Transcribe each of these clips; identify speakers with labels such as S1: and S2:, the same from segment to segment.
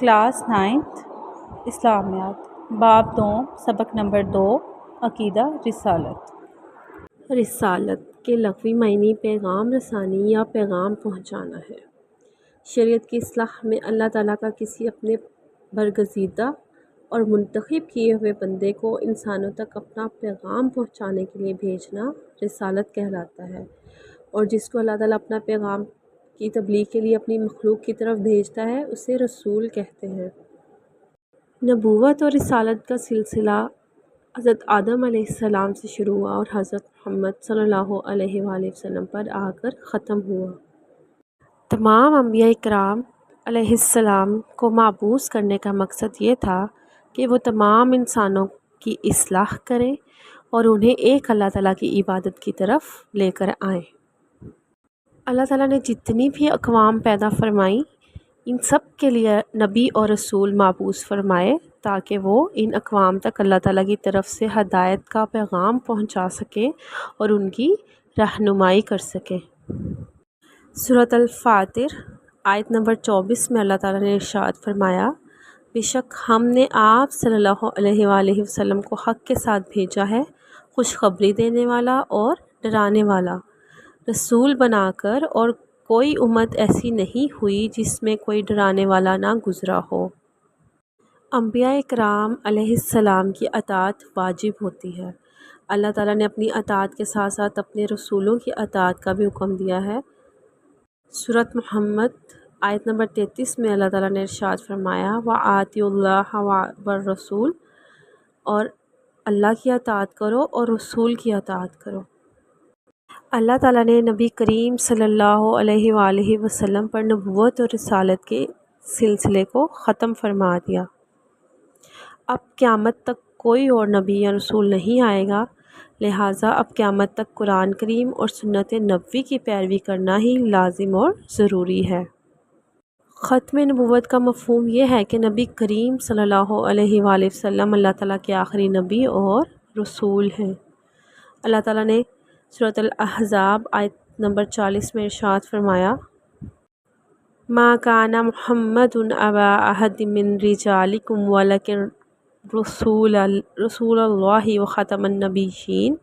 S1: Class 9 اسلامیات باب 2 سبق number 2 عقیدہ
S2: رسالت کے لغوی معنی پیغام رسانی یا پیغام پہنچانا ہے۔ شریعت کی اصلاح میں اللہ تعالیٰ کا کسی اپنے برگزیدہ اور منتخب کیے ہوئے بندے کو انسانوں تک اپنا پیغام پہنچانے کے لیے بھیجنا رسالت کہلاتا ہے، اور جس کو اللہ تعالیٰ اپنا پیغام کی تبلیغ کے لیے اپنی مخلوق کی طرف بھیجتا ہے اسے رسول کہتے ہیں۔ نبوت اور رسالت کا سلسلہ حضرت آدم علیہ السلام سے شروع ہوا اور حضرت محمد صلی اللہ علیہ وآلہ وسلم پر آ کر ختم ہوا۔ تمام انبیاء اکرام علیہ السلام کو مبعوث کرنے کا مقصد یہ تھا کہ وہ تمام انسانوں کی اصلاح کریں اور انہیں ایک اللہ تعالیٰ کی عبادت کی طرف لے کر آئیں۔ اللہ تعالیٰ نے جتنی بھی اقوام پیدا فرمائیں ان سب کے لیے نبی اور رسول مبعوث فرمائے تاکہ وہ ان اقوام تک اللہ تعالیٰ کی طرف سے ہدایت کا پیغام پہنچا سکیں اور ان کی رہنمائی کر سکیں۔ سورۃ الفاتر آیت نمبر 24 میں اللہ تعالیٰ نے ارشاد فرمایا، بے شک ہم نے آپ صلی اللہ علیہ وآلہ وسلم کو حق کے ساتھ بھیجا ہے، خوشخبری دینے والا اور ڈرانے والا رسول بنا کر، اور کوئی امت ایسی نہیں ہوئی جس میں کوئی ڈرانے والا نہ گزرا ہو۔ انبیاء اکرام علیہ السلام کی اطاعت واجب ہوتی ہے۔ اللہ تعالیٰ نے اپنی اطاعت کے ساتھ ساتھ اپنے رسولوں کی اطاعت کا بھی حکم دیا ہے۔ سورۃ محمد آیت نمبر 33 میں اللہ تعالیٰ نے ارشاد فرمایا، وَآتِیُوا اللَّهَ وَالرَّسُولَ، اور اللہ کی اطاعت کرو اور رسول کی اطاعت کرو۔ اللہ تعالیٰ نے نبی کریم صلی اللہ علیہ وآلہ وسلم پر نبوت اور رسالت کے سلسلے کو ختم فرما دیا۔ اب قیامت تک کوئی اور نبی یا رسول نہیں آئے گا، لہٰذا اب قیامت تک قرآن کریم اور سنت نبوی کی پیروی کرنا ہی لازم اور ضروری ہے۔ ختم نبوت کا مفہوم یہ ہے کہ نبی کریم صلی اللہ علیہ وآلہ وسلم اللہ تعالیٰ کے آخری نبی اور رسول ہیں۔ اللہ تعالیٰ نے سورۃ الاحزاب آیت نمبر 40 میں ارشاد فرمایا، ما کان محمد ابا احد من رجالکم ولکن رسول اللہ وخاتم النبیین،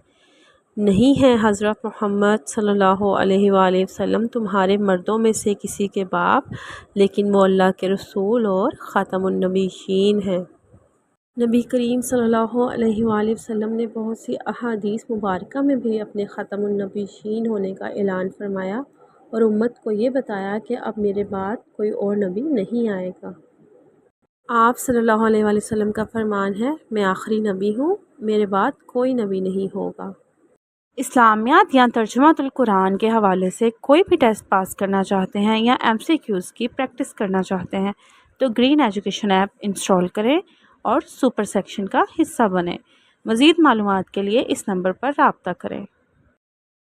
S2: نہیں ہے حضرت محمد صلی اللہ علیہ وآلہ وسلم تمہارے مردوں میں سے کسی کے باپ، لیکن وہ اللہ کے رسول اور خاتم النبیین ہیں۔ نبی کریم صلی اللہ علیہ وآلہ وسلم نے بہت سی احادیث مبارکہ میں بھی اپنے خاتم النبیین ہونے کا اعلان فرمایا اور امت کو یہ بتایا کہ اب میرے بعد کوئی اور نبی نہیں آئے گا۔ آپ صلی اللہ علیہ وآلہ وسلم کا فرمان ہے، میں آخری نبی ہوں، میرے بعد کوئی نبی نہیں ہوگا۔
S1: اسلامیات یا ترجمہ القرآن کے حوالے سے کوئی بھی ٹیسٹ پاس کرنا چاہتے ہیں یا MCQs کی پریکٹس کرنا چاہتے ہیں تو گرین ایجوکیشن ایپ انسٹال کریں اور سپر سیکشن کا حصہ بنیں۔ مزید معلومات کے لیے اس نمبر پر رابطہ کریں۔